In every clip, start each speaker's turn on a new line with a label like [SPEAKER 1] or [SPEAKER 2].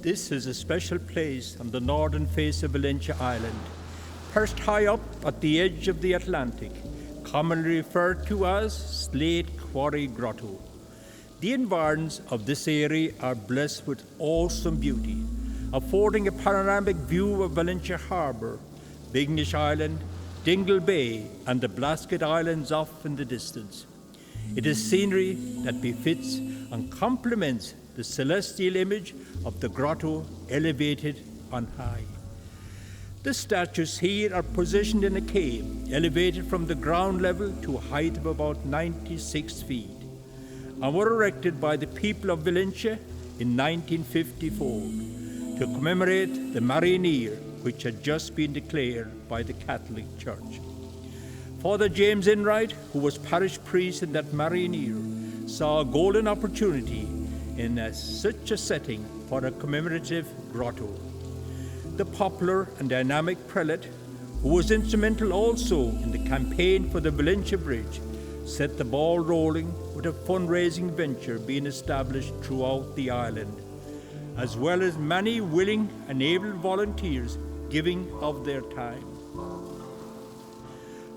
[SPEAKER 1] This is a special place on the northern face of Valentia Island, perched high up at the edge of the Atlantic, commonly referred to as Slate Quarry Grotto. The environs of this area are blessed with awesome beauty, affording a panoramic view of Valentia Harbour, Bignish Island, Dingle Bay, and the Blasket Islands off in the distance. It is scenery that befits and complements the celestial image of the grotto elevated on high. The statues here are positioned in a cave, elevated from the ground level to a height of about 96 feet, and were erected by the people of Valentia in 1954 to commemorate the Mariner, which had just been declared by the Catholic Church. Father James Enright, who was parish priest in that Mariner, saw a golden opportunity in such a setting for a commemorative grotto. The popular and dynamic prelate, who was instrumental also in the campaign for the Valentia Bridge, set the ball rolling with a fundraising venture being established throughout the island, as well as many willing and able volunteers giving of their time.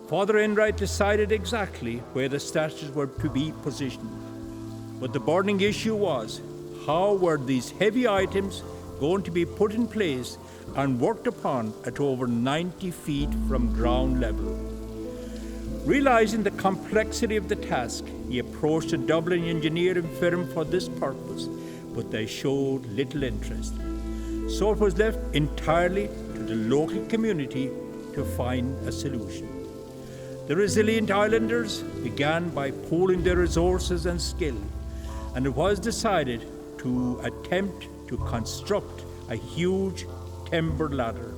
[SPEAKER 1] Father Enright decided exactly where the statues were to be positioned, but the burning issue was, how were these heavy items going to be put in place and worked upon at over 90 feet from ground level? Realizing the complexity of the task, he approached a Dublin engineering firm for this purpose, but they showed little interest. So it was left entirely to the local community to find a solution. The resilient islanders began by pooling their resources and skill, and it was decided to attempt to construct a huge timber ladder.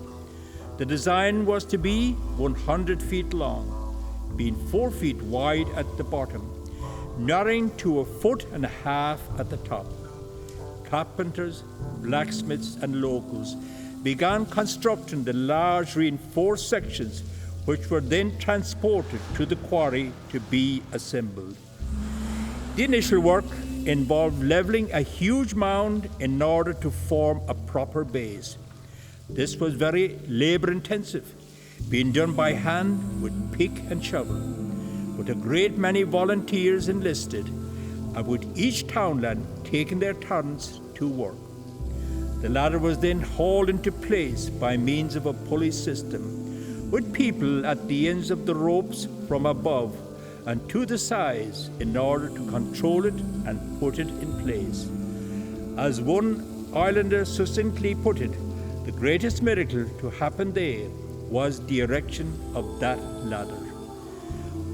[SPEAKER 1] The design was to be 100 feet long, being 4 feet wide at the bottom, narrowing to 1.5 feet at the top. Carpenters, blacksmiths, and locals began constructing the large reinforced sections, which were then transported to the quarry to be assembled. The initial work involved leveling a huge mound in order to form a proper base. This was very labor-intensive, being done by hand with pick and shovel, with a great many volunteers enlisted, and with each townland taking their turns to work. The ladder was then hauled into place by means of a pulley system, with people at the ends of the ropes from above and to the sides in order to control it and put it in place. As one islander succinctly put it, the greatest miracle to happen there was the erection of that ladder.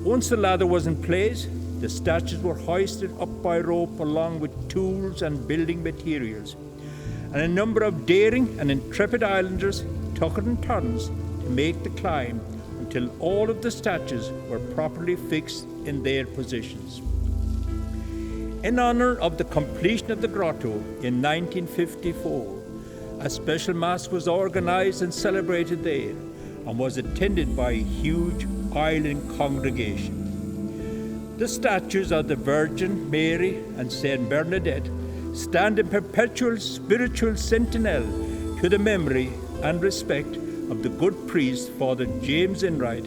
[SPEAKER 1] Once the ladder was in place, the statues were hoisted up by rope along with tools and building materials, and a number of daring and intrepid islanders took it in turns to make the climb until all of the statues were properly fixed in their positions. In honor of the completion of the grotto in 1954, a special mass was organized and celebrated there and was attended by a huge island congregation. The statues of the Virgin Mary and Saint Bernadette stand in perpetual spiritual sentinel to the memory and respect of the good priest, Father James Enright,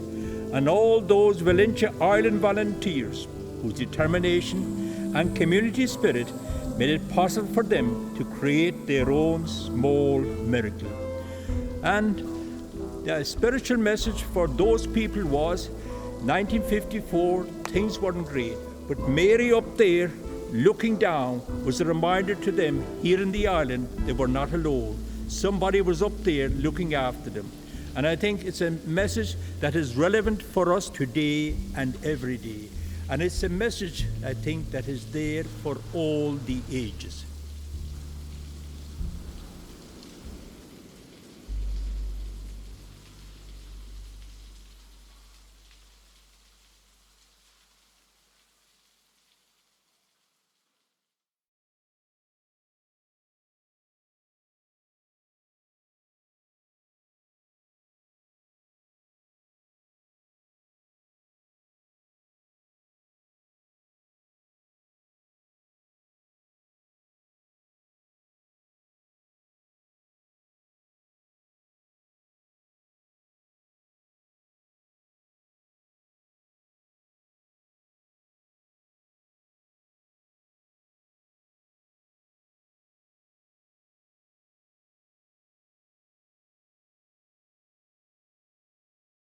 [SPEAKER 1] and all those Valentia Island volunteers whose determination and community spirit made it possible for them to create their own small miracle. And the spiritual message for those people was, 1954, things weren't great, but Mary up there looking down was a reminder to them here in the island they were not alone. Somebody was up there looking after them. And I think it's a message that is relevant for us today and every day. And it's a message, I think, that is there for all the ages.